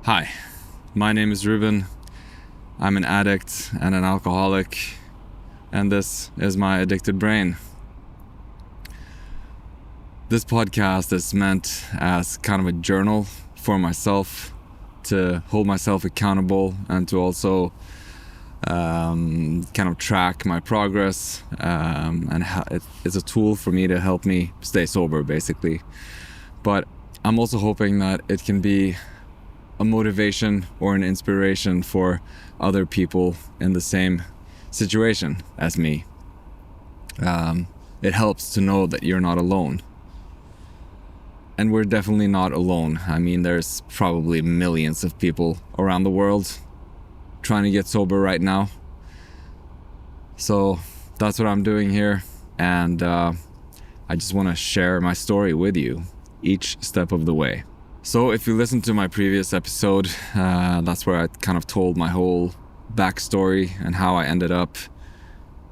Hi, my name is Ruben. I'm an addict and an alcoholic, and this is my addicted brain. This podcast is meant as kind of a journal for myself to hold myself accountable and to also kind of track my progress, and it's a tool for me to help me stay sober, basically. But I'm also hoping that it can be a motivation or an inspiration for other people in the same situation as me. It helps to know that you're not alone. And we're definitely not alone. I mean, there's probably millions of people around the world trying to get sober right now. So that's what I'm doing here. And I just want to share my story with you each step of the way. So if you listen to my previous episode, that's where I kind of told my whole backstory and how I ended up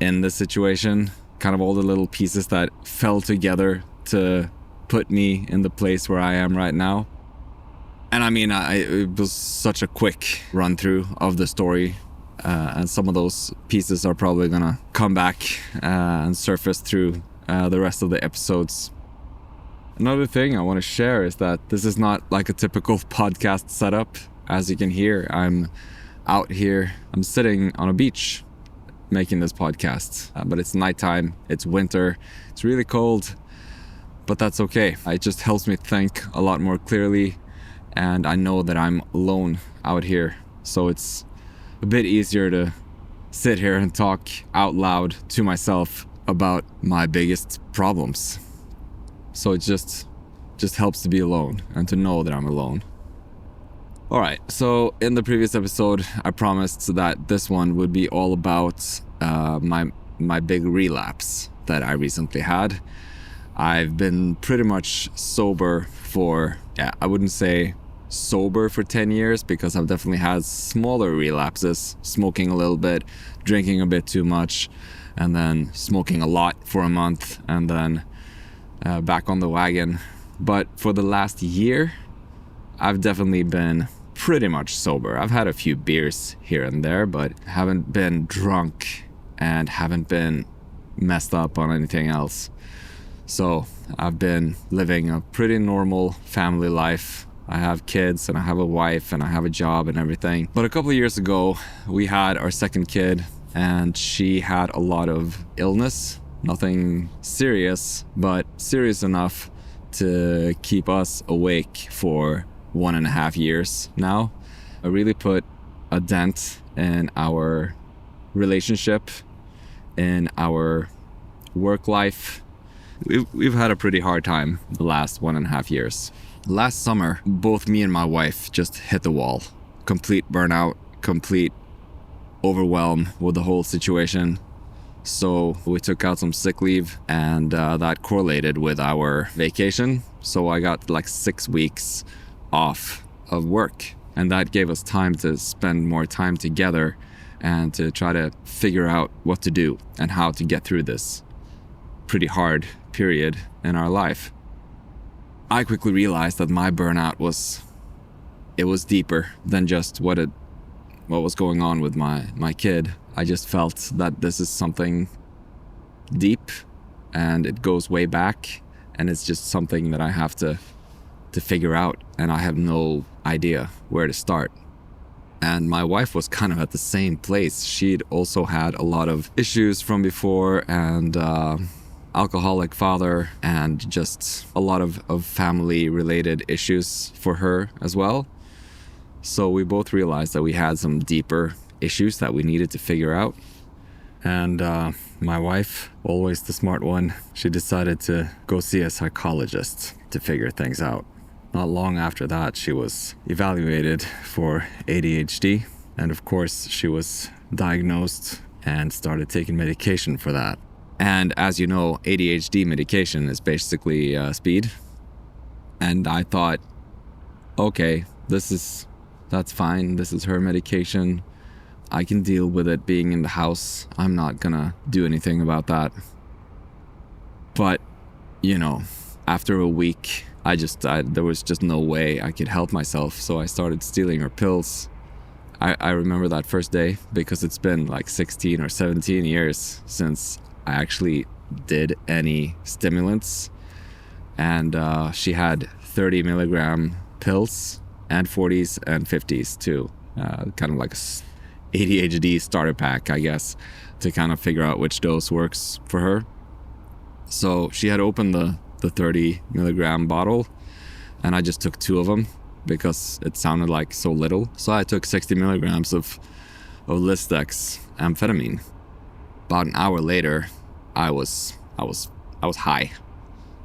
in this situation. Kind of all the little pieces that fell together to put me in the place where I am right now. And I mean, it was such a quick run through of the story, and some of those pieces are probably gonna come back and surface through the rest of the episodes. Another thing I want to share is that this is not like a typical podcast setup. As you can hear, I'm out here, I'm sitting on a beach making this podcast, but it's nighttime, it's winter, it's really cold. But that's okay. It just helps me think a lot more clearly, and I know that I'm alone out here. So it's a bit easier to sit here and talk out loud to myself about my biggest problems. So it just helps to be alone and to know that I'm alone. Alright, so in the previous episode, I promised that this one would be all about my big relapse that I recently had. I've been pretty much sober for, I wouldn't say sober for 10 years because I've definitely had smaller relapses, smoking a little bit, drinking a bit too much, and then smoking a lot for a month, and then back on the wagon. But for the last year, I've definitely been pretty much sober. I've had a few beers here and there, but haven't been drunk and haven't been messed up on anything else. So I've been living a pretty normal family life. I have kids and I have a wife and I have a job and everything. But a couple of years ago, we had our second kid and she had a lot of illness. Nothing serious, but serious enough to keep us awake for 1.5 years now. I really put a dent in our relationship, in our work life. We've had a pretty hard time the last 1.5 years. Last summer, both me and my wife just hit the wall. Complete burnout, complete overwhelm with the whole situation. So we took out some sick leave, and that correlated with our vacation. So I got like 6 weeks off of work, and that gave us time to spend more time together and to try to figure out what to do and how to get through this pretty hard period in our life. I quickly realized that my burnout was deeper than just what was going on with my kid. I just felt that this is something deep and it goes way back, and it's just something that I have to figure out, and I have no idea where to start. And my wife was kind of at the same place. She'd also had a lot of issues from before, and alcoholic father, and just a lot of family related issues for her as well. So we both realized that we had some deeper issues that we needed to figure out. And my wife, always the smart one, she decided to go see a psychologist to figure things out. Not long after that, she was evaluated for ADHD, and of course she was diagnosed and started taking medication for that. And as you know, ADHD medication is basically speed. And I thought, okay, that's fine. This is her medication. I can deal with it being in the house. I'm not gonna do anything about that. But, you know, after a week, there was just no way I could help myself. So I started stealing her pills. I remember that first day because it's been like 16 or 17 years since I actually did any stimulants. And she had 30 milligram pills and 40s and 50s too. Kind of like a ADHD starter pack, I guess, to kind of figure out which dose works for her. So she had opened the 30 milligram bottle, and I just took 2 of them because it sounded like so little. So I took 60 milligrams of Listex amphetamine. About an hour later, I was high.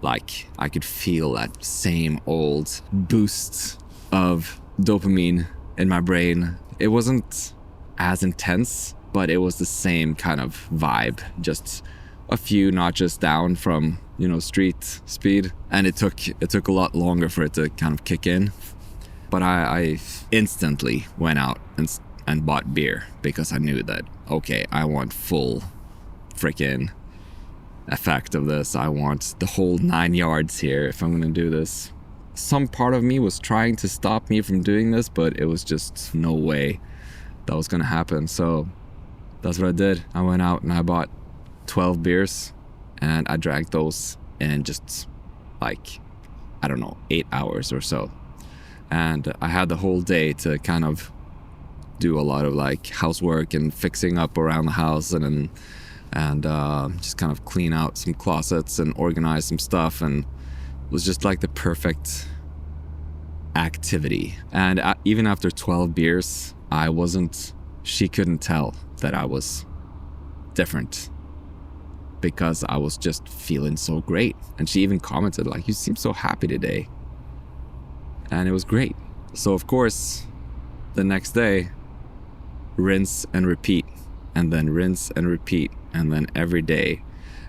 Like I could feel that same old boost of dopamine in my brain. It wasn't as intense, but it was the same kind of vibe, just a few notches down from, street speed. And it took a lot longer for it to kind of kick in. But I instantly went out and bought beer because I knew that, okay, I want full freaking effect of this. I want the whole 9 yards here if I'm gonna do this. Some part of me was trying to stop me from doing this, but it was just no way that was gonna happen. So that's what I did. I went out and I bought 12 beers and I drank those in just like, 8 hours or so. And I had the whole day to kind of do a lot of like housework and fixing up around the house and just kind of clean out some closets and organize some stuff. And it was just like the perfect activity. And even after 12 beers, she couldn't tell that I was different because I was just feeling so great. And she even commented like, you seem so happy today. And it was great. So of course, the next day, rinse and repeat, and then rinse and repeat, and then every day.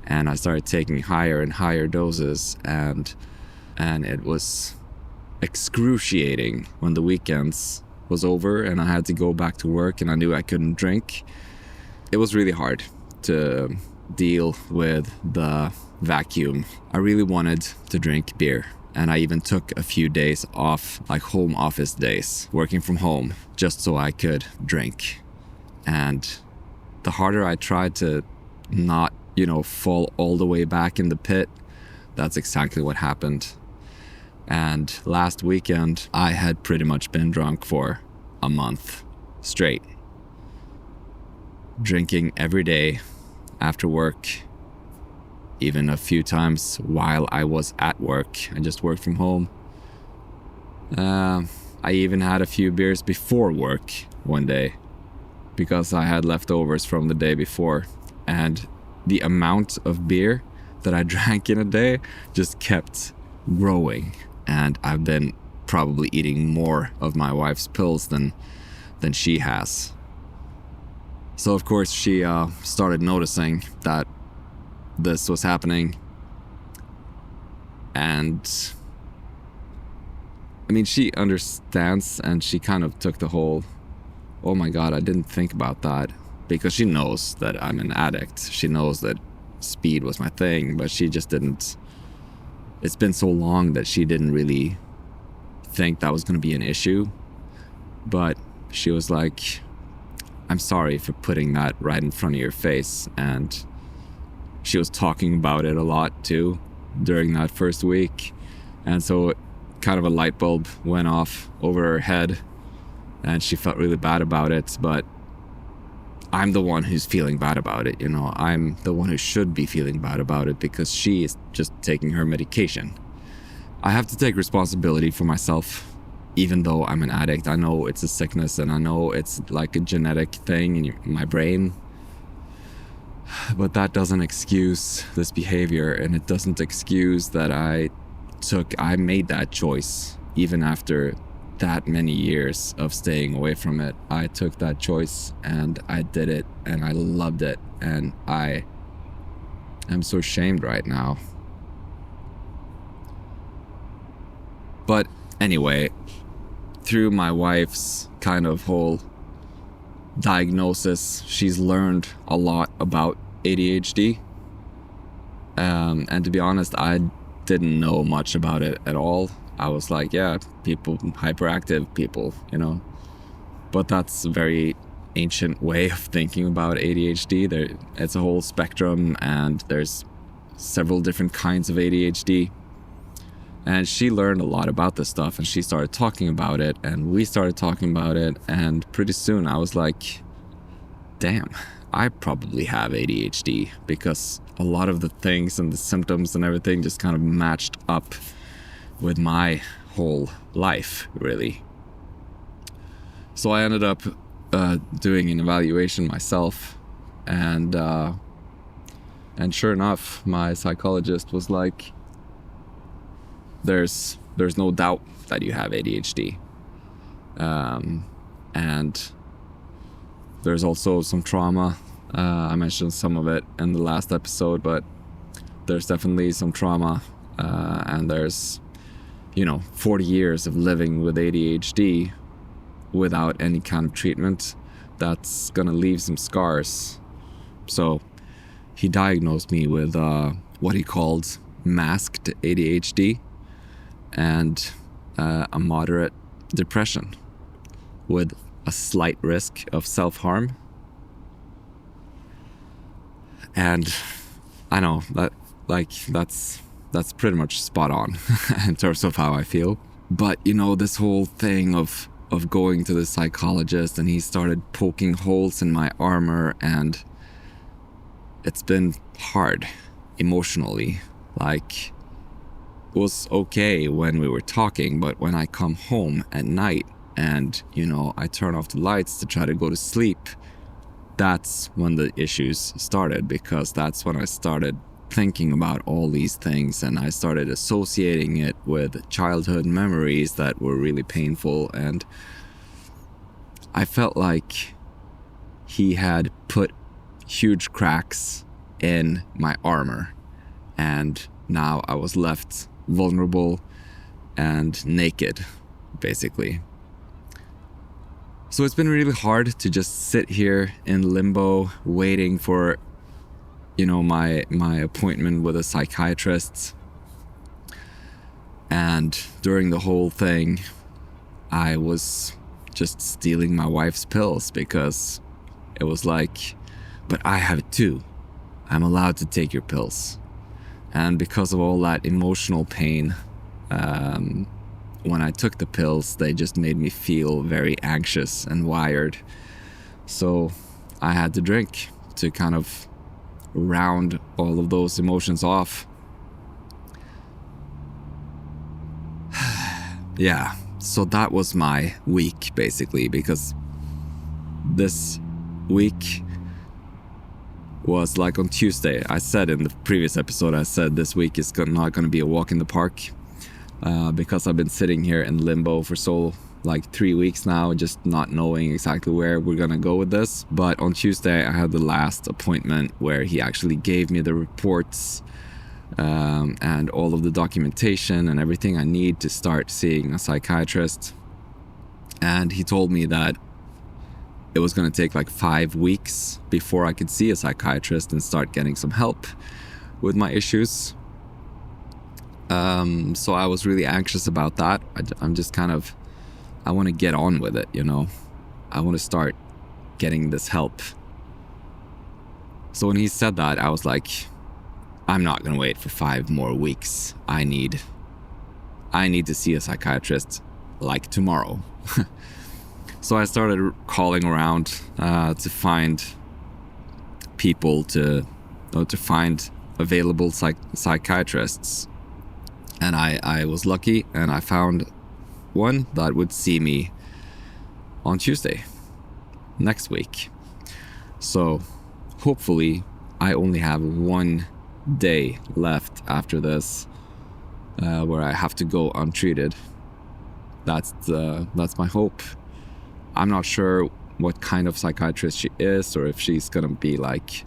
And I started taking higher and higher doses, and it was excruciating when the weekends was over and I had to go back to work and I knew I couldn't drink. It was really hard to deal with the vacuum. I really wanted to drink beer. And I even took a few days off, like home office days, working from home, just so I could drink. And the harder I tried to not, fall all the way back in the pit, that's exactly what happened. And last weekend, I had pretty much been drunk for a month straight. Drinking every day after work, even a few times while I was at work. I just worked from home. I even had a few beers before work one day because I had leftovers from the day before. And the amount of beer that I drank in a day just kept growing. And I've been probably eating more of my wife's pills than she has. So of course she started noticing that this was happening. And she understands, and she kind of took the whole, oh my God, I didn't think about that, because she knows that I'm an addict. She knows that speed was my thing, but she just didn't, it's been so long that she didn't really think that was going to be an issue. But she was like, I'm sorry for putting that right in front of your face. And she was talking about it a lot too during that first week. And so kind of a light bulb went off over her head and she felt really bad about it. But I'm the one who's feeling bad about it. I'm the one who should be feeling bad about it because she is just taking her medication. I have to take responsibility for myself, even though I'm an addict. I know it's a sickness and I know it's like a genetic thing in my brain. But that doesn't excuse this behavior, and it doesn't excuse that I made that choice. Even after that many years of staying away from it, I took that choice and I did it and I loved it, and I am so ashamed right now. But anyway, through my wife's kind of whole diagnosis, she's learned a lot about ADHD. And to be honest, I didn't know much about it at all. I was like, yeah, people, hyperactive people, But that's a very ancient way of thinking about ADHD. It's a whole spectrum, and there's several different kinds of ADHD. And she learned a lot about this stuff, and she started talking about it, and we started talking about it, and pretty soon I was like, damn, I probably have ADHD, because a lot of the things and the symptoms and everything just kind of matched up with my whole life, really. So I ended up doing an evaluation myself, and sure enough, my psychologist was like, there's no doubt that you have ADHD, and there's also some trauma. I mentioned some of it in the last episode, but there's definitely some trauma, and there's 40 years of living with ADHD without any kind of treatment. That's gonna leave some scars. So he diagnosed me with what he called masked ADHD and a moderate depression with a slight risk of self-harm. And I know that that's pretty much spot on in terms of how I feel. But this whole thing of going to the psychologist, and he started poking holes in my armor, and it's been hard emotionally. Like, it was okay when we were talking, but when I come home at night and I turn off the lights to try to go to sleep, that's when the issues started, because that's when I started thinking about all these things, and I started associating it with childhood memories that were really painful, and I felt like he had put huge cracks in my armor, and now I was left vulnerable and naked, basically. So it's been really hard to just sit here in limbo waiting for my appointment with a psychiatrist. And during the whole thing, I was just stealing my wife's pills, because it was like, but I have it too. I'm allowed to take your pills. And because of all that emotional pain, when I took the pills, they just made me feel very anxious and wired. So I had to drink to kind of round all of those emotions off. Yeah, so that was my week, basically, because this week was like on Tuesday. I said in the previous episode, this week is not going to be a walk in the park, because I've been sitting here in limbo for 3 weeks now, just not knowing exactly where we're gonna go with this. But on Tuesday, I had the last appointment where he actually gave me the reports and all of the documentation and everything I need to start seeing a psychiatrist. And he told me that it was gonna take 5 weeks before I could see a psychiatrist and start getting some help with my issues. So I was really anxious about that. I'm just I want to get on with it, I want to start getting this help. So when he said that, I was like, I'm not going to wait for 5 more weeks. I need to see a psychiatrist tomorrow. So I started calling around to find people to find available psychiatrists. And I was lucky, and I found one that would see me on Tuesday next week. So hopefully I only have 1 day left after this where I have to go untreated. That's my hope. I'm not sure what kind of psychiatrist she is, or if she's gonna be like,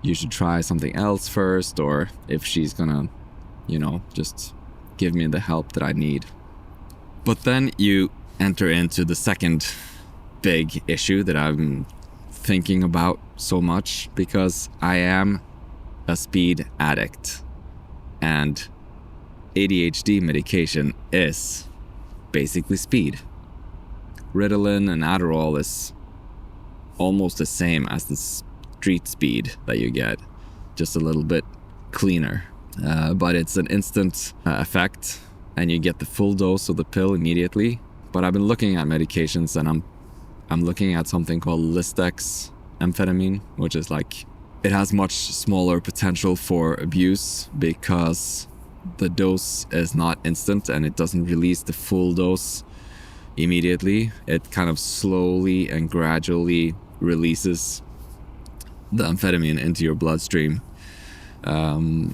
you should try something else first, or if she's gonna just give me the help that I need. But then you enter into the second big issue that I'm thinking about so much, because I am a speed addict. And ADHD medication is basically speed. Ritalin and Adderall is almost the same as the street speed that you get, just a little bit cleaner. But it's an instant effect, and you get the full dose of the pill immediately. But I've been looking at medications, and I'm looking at something called Listex amphetamine, which is like, it has much smaller potential for abuse because the dose is not instant and it doesn't release the full dose immediately. It kind of slowly and gradually releases the amphetamine into your bloodstream,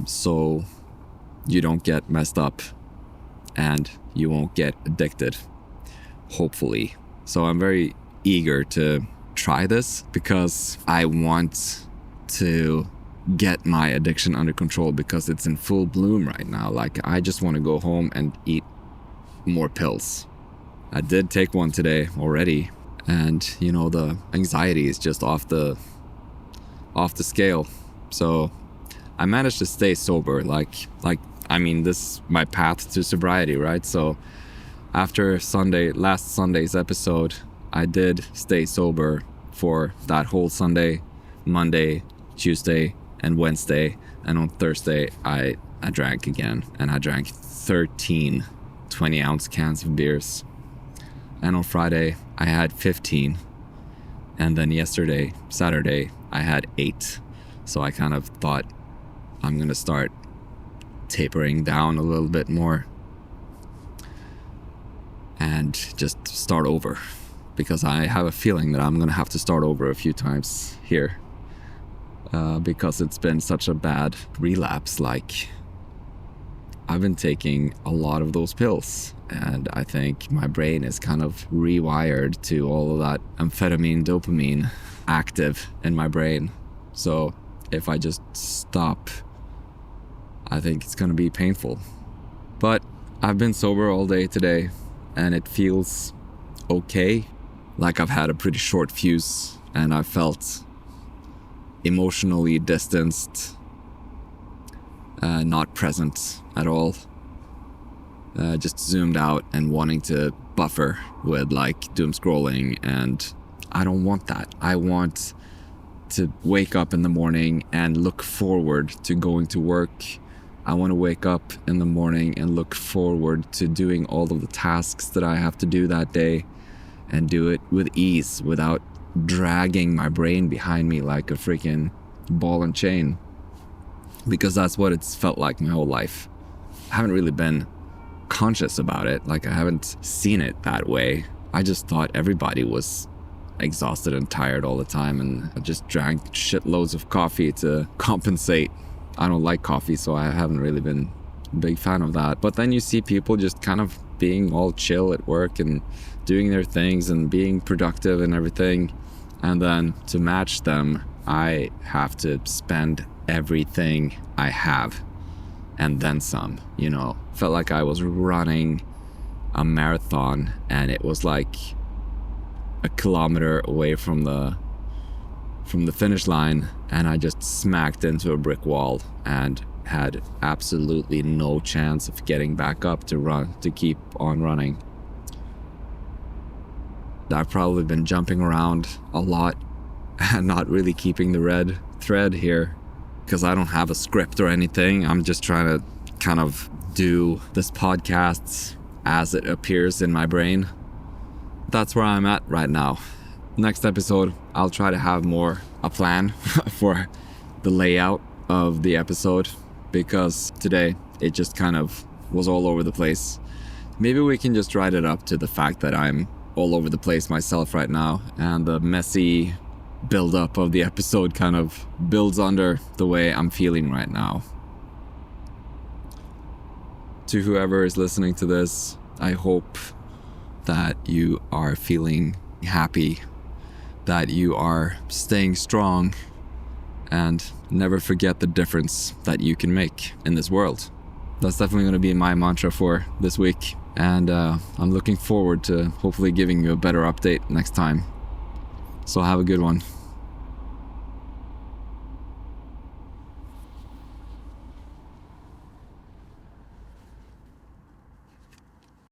so you don't get messed up and you won't get addicted, hopefully. So I'm very eager to try this because I want to get my addiction under control, because it's in full bloom right now. Like, I just want to go home and eat more pills. I did take one today already, and the anxiety is just off the scale. So I managed to stay sober. This is my path to sobriety, right? So after last Sunday's episode, I did stay sober for that whole Sunday, Monday, Tuesday, and Wednesday. And on Thursday, I drank again, and I drank 13 20-ounce cans of beers. And on Friday, I had 15. And then yesterday, Saturday, I had 8. So I kind of thought, I'm going to start tapering down a little bit more and just start over, because I have a feeling that I'm going to have to start over a few times here, because it's been such a bad relapse. Like, I've been taking a lot of those pills, and I think my brain is kind of rewired to all of that amphetamine, dopamine active in my brain. So if I just stop, I think it's going to be painful. But I've been sober all day today, and it feels okay. Like, I've had a pretty short fuse, and I felt emotionally distanced, not present at all. Just zoomed out and wanting to buffer with like doom scrolling, and I don't want that. I want to wake up in the morning and look forward to going to work. I want to wake up in the morning and look forward to doing all of the tasks that I have to do that day, and do it with ease without dragging my brain behind me like a freaking ball and chain, because that's what it's felt like my whole life. I haven't really been conscious about it. Like, I haven't seen it that way. I just thought everybody was exhausted and tired all the time, and I just drank shitloads of coffee to compensate. I don't like coffee, so I haven't really been a big fan of that. But then you see people just kind of being all chill at work and doing their things and being productive and everything, and then to match them, I have to spend everything I have and then some. Felt like I was running a marathon, and it was like a kilometer away from the finish line, and I just smacked into a brick wall and had absolutely no chance of getting back up to keep on running. I've probably been jumping around a lot and not really keeping the red thread here, because I don't have a script or anything. I'm just trying to kind of do this podcast as it appears in my brain. That's where I'm at right now. Next episode, I'll try to have a plan for the layout of the episode, because today it just kind of was all over the place. Maybe we can just write it up to the fact that I'm all over the place myself right now, and the messy build-up of the episode kind of builds under the way I'm feeling right now. To whoever is listening to this, I hope that you are feeling happy, that you are staying strong, and never forget the difference that you can make in this world. That's definitely going to be my mantra for this week, and I'm looking forward to hopefully giving you a better update next time. So have a good one.